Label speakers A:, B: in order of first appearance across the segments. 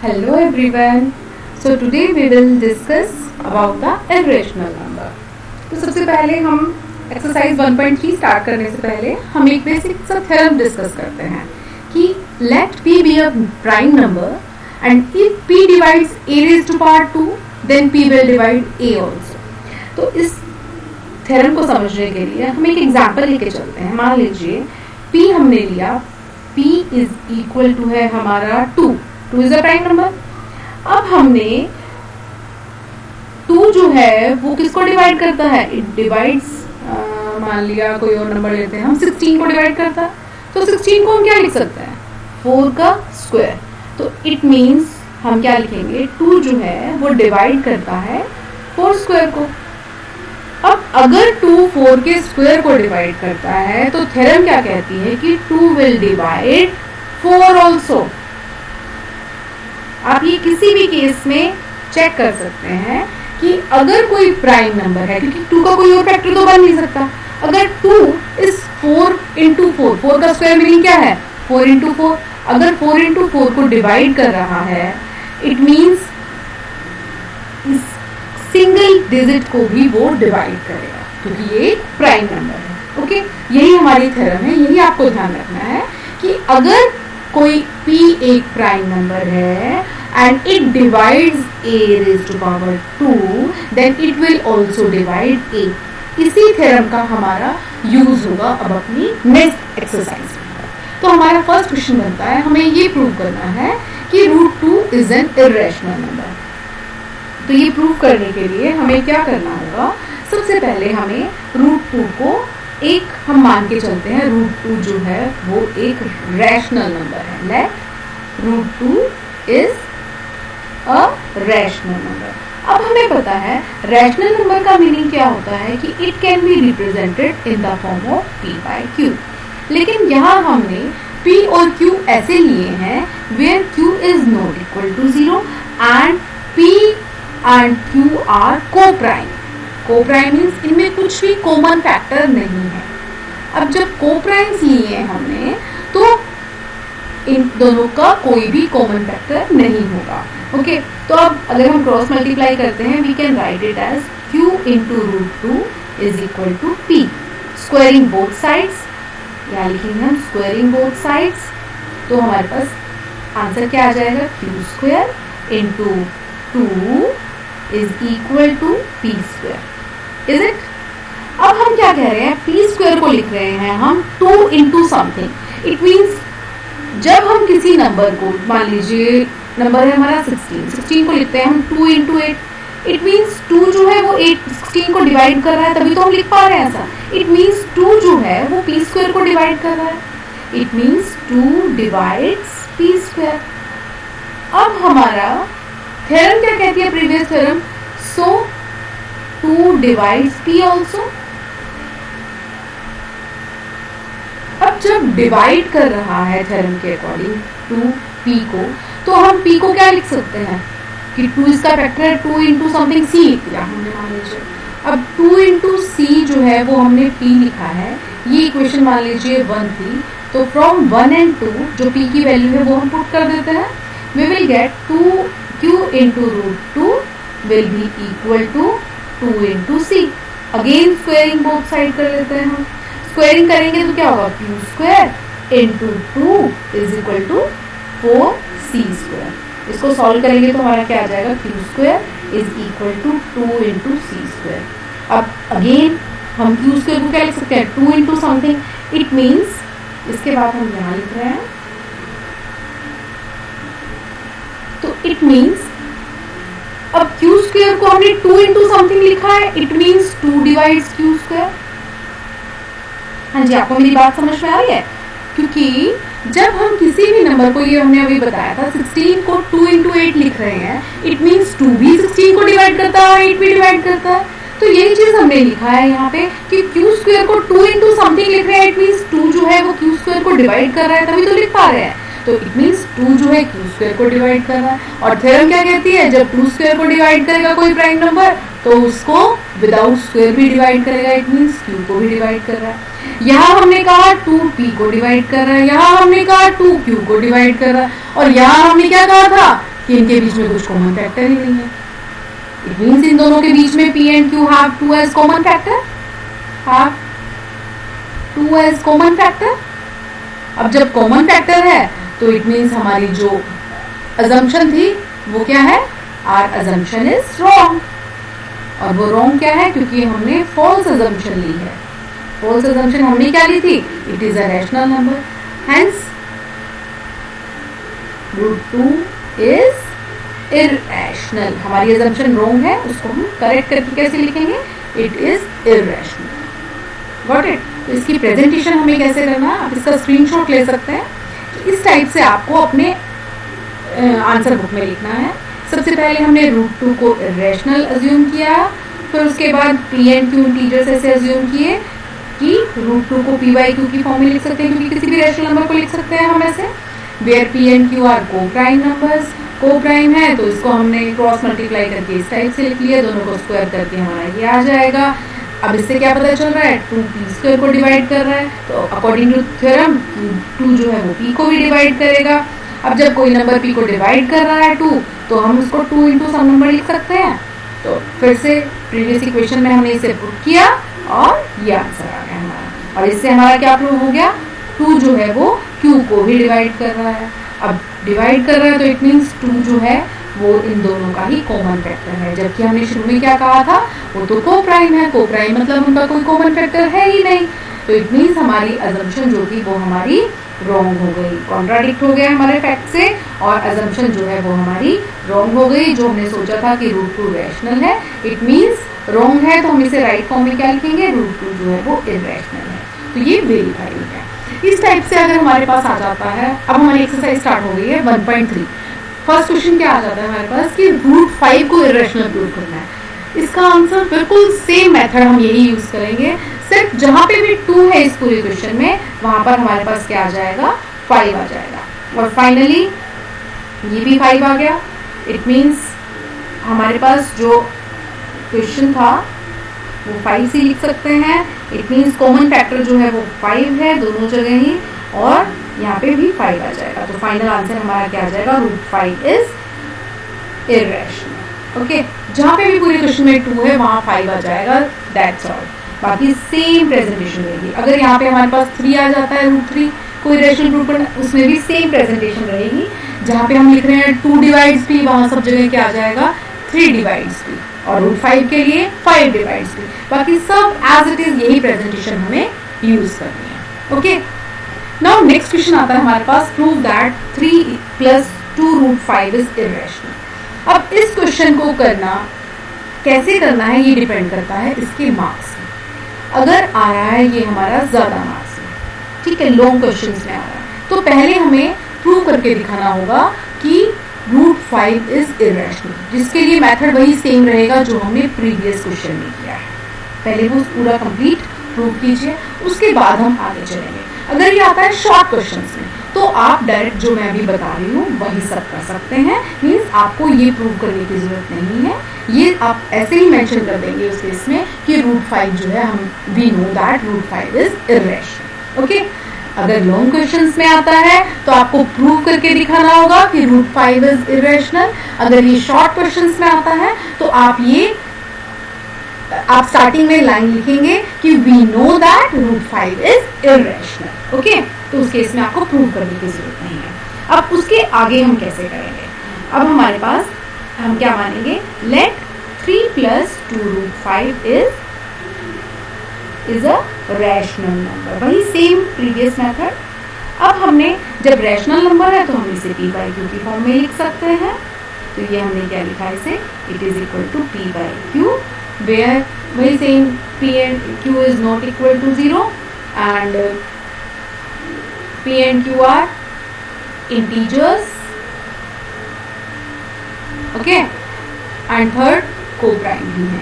A: Hello everyone. So today we will discuss about the irrational number. तो सबसे पहले हम एक्सरसाइज 1.3 स्टार्ट करने से पहले हम एक बेसिक सा थ्योरम डिस्कस करते हैं कि let p be a prime number and if p divides a raised to power 2 then p will divide a also. तो इस थ्योरम को समझने के लिए हम एक एग्जांपल लेके चलते हैं. मान लीजिए p हमने लिया, p इज इक्वल टू है हमारा 2 इज अ प्राइम नंबर. अब हमने 2 जो है वो किसको डिवाइड करता है? इट डिवाइड्स, मान लिया कोई और नंबर लेते हैं हम, 16 को डिवाइड करता है. तो 16 को हम क्या लिख सकते हैं? 4 का स्क्वायर. तो इट मीन्स हम क्या लिखेंगे? 2 जो है वो डिवाइड करता है 4 स्क्वायर को. अब अगर 2 4 के स्क्वायर को डिवाइड करता है तो थ्योरम क्या कहती है कि 2 विल डिवाइड 4 ऑल्सो. आप ये किसी भी केस में चेक कर सकते हैं कि अगर कोई प्राइम नंबर है, क्योंकि 2 का कोई और फैक्टर तो बन नहीं सकता. अगर 2 इस 4 इंटू 4 का स्क्वायर मीनिंग क्या है? 4 इंटू 4. अगर 4 इंटू 4 को डिवाइड कर रहा है इट मीन्स इस सिंगल डिजिट को भी वो डिवाइड करेगा क्योंकि ये प्राइम नंबर है. ओके, यही हमारी थ्योरम है. यही आपको ध्यान रखना है कि अगर कोई p एक प्राइम नंबर है and it divides a raised to power 2 then it will also divide a. इसी थ्योरम का हमारा यूज होगा अब अपनी नेक्स्ट एक्सरसाइज में. तो हमारा फर्स्ट क्वेश्चन बनता है, हमें ये प्रूव करना है कि √2 इज एन इर्रेशनल नंबर. तो ये प्रूव करने के लिए हमें क्या करना होगा? सबसे पहले हमें √2 को एक हम मान के चलते हैं √2 जो है वो एक रैशनल नंबर है. Let √2 is a rational number. अब हमें पता है रैशनल नंबर का मीनिंग क्या होता है कि it can be represented in the form of p by q. लेकिन यहाँ हमने p और q ऐसे लिए हैं where q is not equal to 0 and p and q are coprime. Coprime means इनमें कुछ भी कॉमन फैक्टर नहीं है. अब जब को-प्राइम्स लिए हैं हमने तो इन दोनों का कोई भी कॉमन फैक्टर नहीं होगा. ओके, तो अब अगर हम क्रॉस मल्टीप्लाई करते हैं we can write it as q into √2 is equal to p. Squaring both sides, या लिखेंगे हम स्क्वायरिंग बोथ साइड्स. तो हमारे पास आंसर क्या आ जाएगा? q square into 2 is equal to p square. Is it? अब हम क्या कह रहे हैं? p स्क्वायर को लिख रहे हैं हम 2 इंटू समथिंग. इट मीन्स जब हम किसी नंबर को, मान लीजिए नंबर है हमारा 16 को लिखते हैं हम 2 इंटू 8. इट मीन्स 2 जो है वो 16 को डिवाइड कर रहा है, तभी तो हम लिख पा रहे हैं ऐसा. इट मीन्स 2 जो है वो p स्क्वायर को डिवाइड कर रहा है. It means 2 divides p square. अब हमारा थ्योरम क्या कहती है? प्रीवियस थ्योरम, सो 2 डिवाइड्स p ऑल्सो. अब जब डिवाइड कर रहा है थ्योरम के अकॉर्डिंग 2 p को, तो हम p को क्या लिख सकते हैं कि 2 इसका फैक्टर है, 2 इंटू समथिंग c लिखा हमने मान लीजिए. अब 2 इंटू c जो है वो हमने p लिखा है. ये इक्वेशन मान लीजिए 1 थी, तो फ्रॉम 1 एंड 2 जो p की वैल्यू है वो हम पुट कर देते हैं. We will get 2q into √2 will be equal to 2 into c. Again squaring both side कर लेते हैं हम. स्क्वायरिंग करेंगे तो क्या होगा? q square into 2 is equal to 4c square. इसको सॉल्व करेंगे तो हमारा क्या आ जाएगा? q square is equal to 2 into c square. अब अगेन हम q स्क्वायर को क्या लिख सकते हैं? 2 इंटू समथिंग. इट मीन्स इसके बाद हम यहाँ लिख रहे हैं, तो इट मीन्स अब q स्क्वायर को हमने 2 इंटू समथिंग लिखा है. It means 2 divides q square. हाँ जी, आपको मेरी बात समझ में आ रही है? क्योंकि जब हम किसी भी नंबर को, ये हमने अभी बताया था, 16 को 2 इंटू 8 लिख रहे हैं, इट मीन्स 2 भी 16 को डिवाइड करता है और 8 भी डिवाइड करता है. तो यही चीज हमने लिखा है यहाँ पे कि q स्क्वायर को 2 इंटू समथिंग लिख रहे हैं. इट मीन्स 2 जो है वो q स्क्वायर को डिवाइड कर रहा है, तभी तो लिख पा रहे हैं. तो इट मीन्स 2 जो है q स्क्वायर को डिवाइड कर रहा है. और थ्योरम क्या कहती है? जब 2 स्क्वायर को डिवाइड करेगा कोई प्राइम नंबर तो उसको विदाउट स्क्वायर भी डिवाइड करेगा. इट मीन्स q को भी डिवाइड कर रहा है. यहाँ हमने कहा 2p को डिवाइड कर रहा है, यहाँ हमने कहा 2q को डिवाइड कर रहा है, और यहाँ हमने क्या कहा था कि इनके बीच में कुछ कॉमन फैक्टर ही नहीं है। इट मीन्स इन दोनों के बीच में P and Q have 2 as common factor, have 2 as common factor. अब जब कॉमन फैक्टर है तो इट मीन्स हमारी जो अजम्पशन थी वो क्या है, आर अजम्पशन इज रॉन्ग। और वो रॉन्ग क्या है, क्योंकि हमने फॉल्स अजम्पशन ली है। फॉल्स अजम्पशन हमने क्या ली थी, it is a rational number, hence √2 is irrational. हमारी अजम्पशन रॉन्ग है, उसको हम करेक्ट करके कैसे लिखेंगे, it is irrational. Got it. तो इसकी प्रेजेंटेशन हमें कैसे करना है, आप इसका स्क्रीनशॉट ले सकते हैं। इस टाइप से आपको अपने आंसर बुक में लिखना है। सबसे पहले हमने √2 को इररेशनल अज्यूम किया, फिर उसके बाद P एंड Q इंटीजर्स ऐसे अज्यूम किए कि √2 को P/Q की फॉर्म में लिख सकते हैं, क्योंकि किसी भी रैशनल नंबर को लिख सकते हैं हम ऐसे, where P and Q are coprime numbers. Coprime है तो इसको हमने क्रॉस मल्टीप्लाई करके इस टाइप से लिख लिया, दोनों को स्क्वायर करके हमारा ये आ जाएगा। अब इससे क्या पता चल रहा है, 2p² को डिवाइड कर रहा है, तो अकॉर्डिंग टू थ्योरम 2 जो है वो p को भी डिवाइड करेगा। अब जब कोई नंबर p को डिवाइड कर रहा है 2, तो हम उसको 2 इंटू सम नंबर लिख सकते हैं। तो फिर से प्रीवियस इक्वेशन में हमने इसे पुट किया और ये आंसर आ गया हमारा। और इससे हमारा क्या प्रूव हो गया, 2 जो है वो q को भी डिवाइड कर रहा है। अब डिवाइड कर रहा है तो इट मीन्स 2 जो है वो इन दोनों का ही कॉमन फैक्टर है, जबकि हमने शुरू में क्या कहा था, वो तो को प्राइम है, को प्राइम मतलब उनका कोई कॉमन फैक्टर है ही नहीं। तो इट मीन्स हमारी अजम्पशन जो थी वो हमारी रॉन्ग हो गई, कॉन्ट्राडिक्ट हो गया हमारे फैक्ट से, और अजम्पशन जो है वो हमारी रॉन्ग हो गई। जो हमने सोचा था कि √2 रैशनल है, इट मीन्स रॉन्ग है, तो हम इसे राइट फॉर्म में क्या लिखेंगे, √2 जो है वो इररेशनल है। तो ये वेरीफाइड है। इस टाइप से अगर हमारे पास आ जाता है, अब हमारी एक्सरसाइज स्टार्ट हो गई है 1.3। फर्स्ट क्वेश्चन क्या आ जाता है हमारे पास कि √5 को इररेशनल प्रूव करना है। इसका आंसर बिल्कुल सेम मेथड हम यही यूज करेंगे, सिर्फ जहां पे भी 2 है इस पूरे क्वेश्चन में, वहां पर हमारे पास क्या आ जाएगा, 5 आ जाएगा। और फाइनली ये भी 5 आ गया। इट मीन्स हमारे पास जो क्वेश्चन था वो 5 से लिख सकते हैं। इट मीन्स कॉमन फैक्टर जो है वो 5 है दोनों जगह ही, और यहाँ पे भी 5 आ जाएगा। तो फाइनल आंसर हमारा क्या आ जाएगा, √5 इज इररेशनल। ओके, जहाँ पे भी पूरे क्वेश्चन में 2 है वहां 5 आ जाएगा, दैट्स ऑल। बाकी सेम प्रेजेंटेशन रहेगी। अगर यहाँ पे हमारे पास 3 आ जाता है, √3 को इररेशनल प्रूव करना, उसमें भी सेम प्रेजेंटेशन रहेगी। जहाँ पे हम लिख रहे हैं 2 डिवाइड्स भी, वहां सब जगह क्या आ जाएगा, 3 डिवाइड्स भी, और √5 के लिए 5 डिवाइड्स भी। बाकी सब एज इट इज यही प्रेजेंटेशन हमें यूज करनी है। ओके, नाउ नेक्स्ट क्वेश्चन आता है हमारे पास, प्रूव दैट 3 + 2√5 इज इररेशनल। अब इस क्वेश्चन को करना कैसे करना है ये डिपेंड करता है इसके मार्क्स में। अगर आ रहा है ये हमारा ज्यादा मार्क्स में, ठीक है, लॉन्ग क्वेश्चंस में आ रहा है, तो पहले हमें प्रूव करके दिखाना होगा कि √5 इज इररेशनल, जिसके लिए मेथड वही सेम रहेगा जो हमने प्रीवियस क्वेश्चन में किया है। पहले वो पूरा कंप्लीट प्रूव कीजिए, उसके बाद हम आगे चलेंगे। अगर ये आता है शॉर्ट क्वेश्चंस में, तो आप डायरेक्ट जो मैं अभी बता रही हूँ वही सब कर सकते हैं। मीन्स आपको ये प्रूव करने की जरूरत नहीं है, ये आप ऐसे ही मेंशन कर देंगे उस केस में कि √5 जो है, हम we know that √5 is irrational. Okay, अगर लॉन्ग क्वेश्चंस में आता है तो आपको प्रूव करके दिखाना होगा कि √5 इज इररेशनल। अगर ये शॉर्ट क्वेश्चंस में आता है तो आप स्टार्टिंग में लाइन लिखेंगे कि we know that √5 is irrational. Okay, तो उस केस में आपको प्रूव करने की जरूरत नहीं है। अब उसके आगे हम कैसे करेंगे, अब हमारे पास हम क्या मानेंगे, let 3 + 2√5 is a rational number. वही सेम प्रीवियस मेथड। अब हमने जब रैशनल नंबर है तो हम इसे P/Q की फॉर्म में लिख सकते हैं। तो ये हमने क्या लिखा है इसे, it is equal to P/Q, where वही same P and Q is not equal to 0 and P and Q are integers, okay, and third co-prime भी है।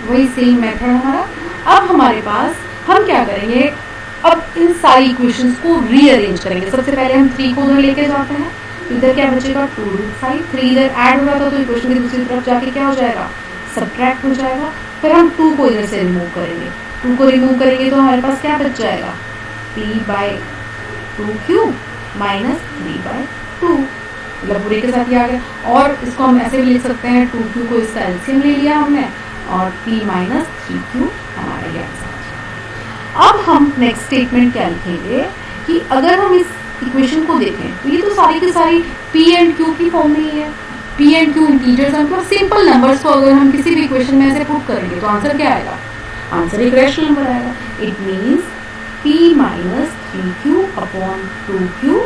A: वही सेम मेथड हमारा। अब हमारे पास हम क्या करेंगे, अब इन सारी इक्वेशंस को रीअरेंज करेंगे। सबसे पहले हम 3 को उधर लेके जाते हैं, इधर क्या बचेगा 2√5, 3 इधर ऐड हो रहा था तो इक्वेशन की दूसरी तरफ जाके क्या हो जाएगा, सब्ट्रैक्ट हो जाएगा। फिर हम 2 को इधर से रिमूव करेंगे, 2 को रिमूव करेंगे तो हमारे पास क्या बच जाएगा, P/2Q - 3/2। मतलब पूरे के साथ ही आ गया। और इसको हम ऐसे भी लिख सकते हैं 2q को इसका एलसीएम ले लिया हमने और p माइनस 3q हमारा ये आंसर आ जाएगा। अब हम नेक्स्ट स्टेटमेंट क्या लिखेंगे कि अगर हम इस इक्वेशन को देखें तो ये तो सारी की सारी p एंड q की फॉर्म में ही है। p एंड q इंटीजर्स हैं, मतलब सिंपल नंबर्स को अगर हम किसी भी इक्वेशन में ऐसे पुट करेंगे तो आंसर क्या आएगा? आंसर एक रैशनल नंबर आएगा। It means p minus 3q upon 2q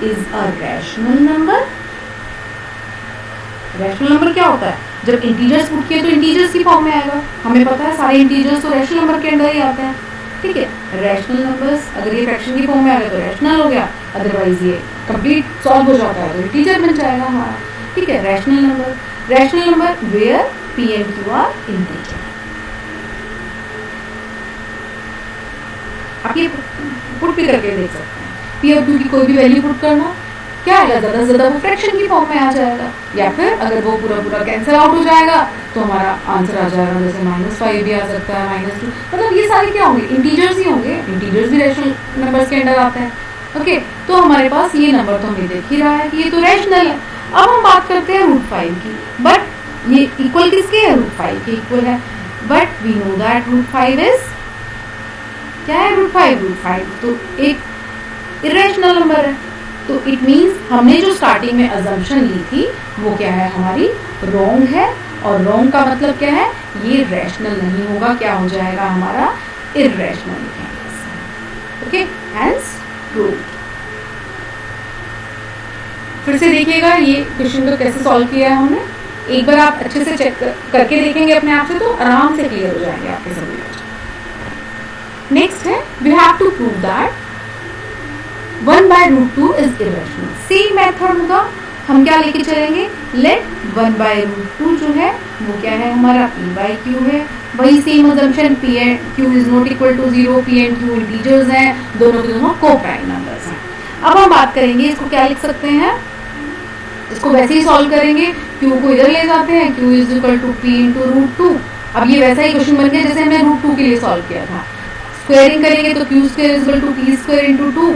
A: is a rational number. Rational number क्या होता है? जब इंटीजर्स पुट किए तो इंटीजर्स की फॉर्म में आएगा। हमें पता है सारे इंटीजर्स तो रैशनल नंबर के अंदर ही आते हैं, ठीक है। रैशनल नंबर्स अगर ये फ्रैक्शन की फॉर्म में आ गया तो रैशनल हो गया, अदरवाइज ये कंप्लीट सॉल्व हो जाता है तो इंटीजर बन जाएगा हमारा, ठीक है। Rational number where p and q are integer. आप ये पुट भी करके देख सकते हैं। p और q की कोई भी वैल्यू पुट करना क्या आएगा? ज्यादा से ज्यादा वो फ्रैक्शन की फॉर्म में आ जाएगा, या फिर अगर वो पूरा कैंसिल आउट हो जाएगा तो हमारा आंसर आ जाएगा जैसे -5 भी आ सकता है, -2, मतलब ये सारे क्या होंगे? इंटीजर्स ही होंगे। इंटीजर्स भी रैशनल नंबर्स के अंडर आते हैं, ओके। तो हमारे पास ये नंबर तो हमें देख ही रहा है कि ये तो रैशनल है। अब हम बात करते हैं √5 की, बट ये इक्वल किसके है? √5 के इक्वल है, but we know that √5 is क्या है? √5 तो एक इरेशनल नंबर है। तो इट मीन्स हमने जो स्टार्टिंग में अजम्पशन ली थी वो क्या है? हमारी रॉन्ग है। और रॉन्ग का मतलब क्या है? ये रैशनल नहीं होगा, क्या हो जाएगा हमारा? इरेशनल लिखेंगे, ओके। Hence proved. फिर से देखिएगा ये क्वेश्चन को कैसे सॉल्व किया है हमने। एक बार आप अच्छे से चेक करके देखेंगे अपने आप से तो आराम से क्लियर हो जाएंगे आपके सभी। नेक्स्ट है we have to prove that 1/√2 is irrational. Same method होगा, हम क्या लेके चलेंगे? लेट 1/√2 जो है वो क्या है? हमारा p/q है। वही same assumption p and q is not equal to 0, p and q integers हैं, दोनों के दोनों को-प्राइम नंबर्स हैं। अब हम बात करेंगे इसको क्या लिख सकते हैं? इसको वैसे ही सॉल्व करेंगे, q को इधर ले जाते हैं, q is equal to p into √2। अब ये वैसा ही क्वेश्चन बन गया जैसे हमने √2 के लिए सॉल्व किया था। स्क्वायरिंग करेंगे तो q square is equal to p square into 2।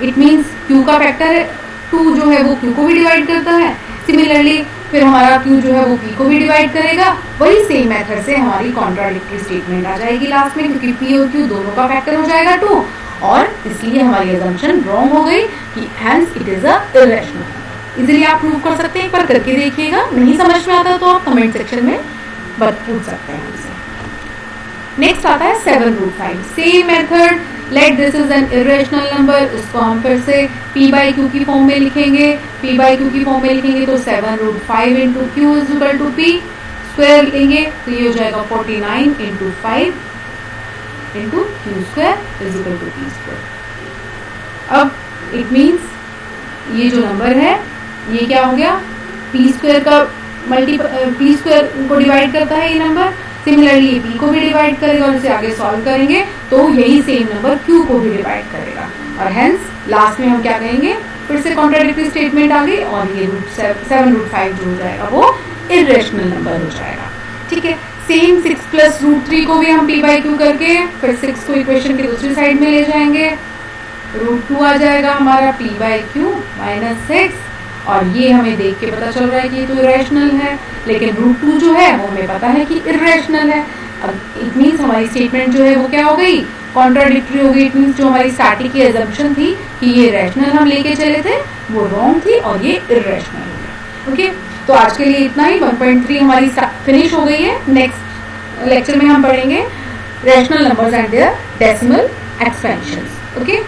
A: It means q का फैक्टर 2 जो है वो q को भी डिवाइड करता है। सिमिलरली फिर हमारा q जो है वो p को भी डिवाइड करेगा। वही सेम मेथड से हमारी कॉन्ट्राडिक्टरी स्टेटमेंट आ जाएगी लास्ट में, क्योंकि p और q दोनों का फैक्टर हो जाएगा 2 और इसलिए हमारी अजम्पशन रॉन्ग हो गई कि hence it is a irrational. Easily आप प्रूव कर सकते हैं, एक बार करके देखिएगा। नहीं समझ में आता तो आप कमेंट सेक्शन में पूछ सकते हैं हमसे। नेक्स्ट आता है 7√5। Same method, let this is an irrational number. इसको हम फिर से p/q की फॉर्म में लिखेंगे। p/q की फॉर्म में लिखेंगे तो 7√5 into q is equal to p square लेंगे तो ये हो जाएगा 49 into 5 into q square is equal to p square. अब इट मीन्स ये जो नंबर है ये क्या हो गया? p स्क्वायर का p स्क्वायर को डिवाइड करता है ये नंबर। सिमिलरली ये p को भी डिवाइड करेगा और इसे आगे सॉल्व करेंगे तो यही सेम नंबर q को भी डिवाइड करेगा। और हेंस लास्ट में हम क्या कहेंगे? फिर से कॉन्ट्राडिक्टरी स्टेटमेंट आ गई और ये 7√5 जो हो जाएगा वो इरेशनल नंबर हो जाएगा, ठीक है। सेम 6 प्लस √3 को भी हम p/q करके फिर 6 को इक्वेशन के दूसरी साइड में ले जाएंगे। √2 आ जाएगा हमारा p/q माइनस 6 और ये हमें देख के पता चल रहा है कि ये तो इरेशनल है, लेकिन √2 जो है वो हमें पता है कि इरेशनल है। अब इट मीन्स हमारी स्टेटमेंट जो है वो क्या हो गई? कॉन्ट्राडिक्टरी हो गई। इट मीन्स जो हमारी स्टार्टिंग की अजम्पशन थी कि ये रैशनल हम लेके चले थे वो रॉन्ग थी और ये इरेशनल हो गया, ओके। तो आज के लिए इतना ही। 1.3 हमारी फिनिश हो गई है। नेक्स्ट लेक्चर में हम पढ़ेंगे rational numbers and their decimal expansions, okay.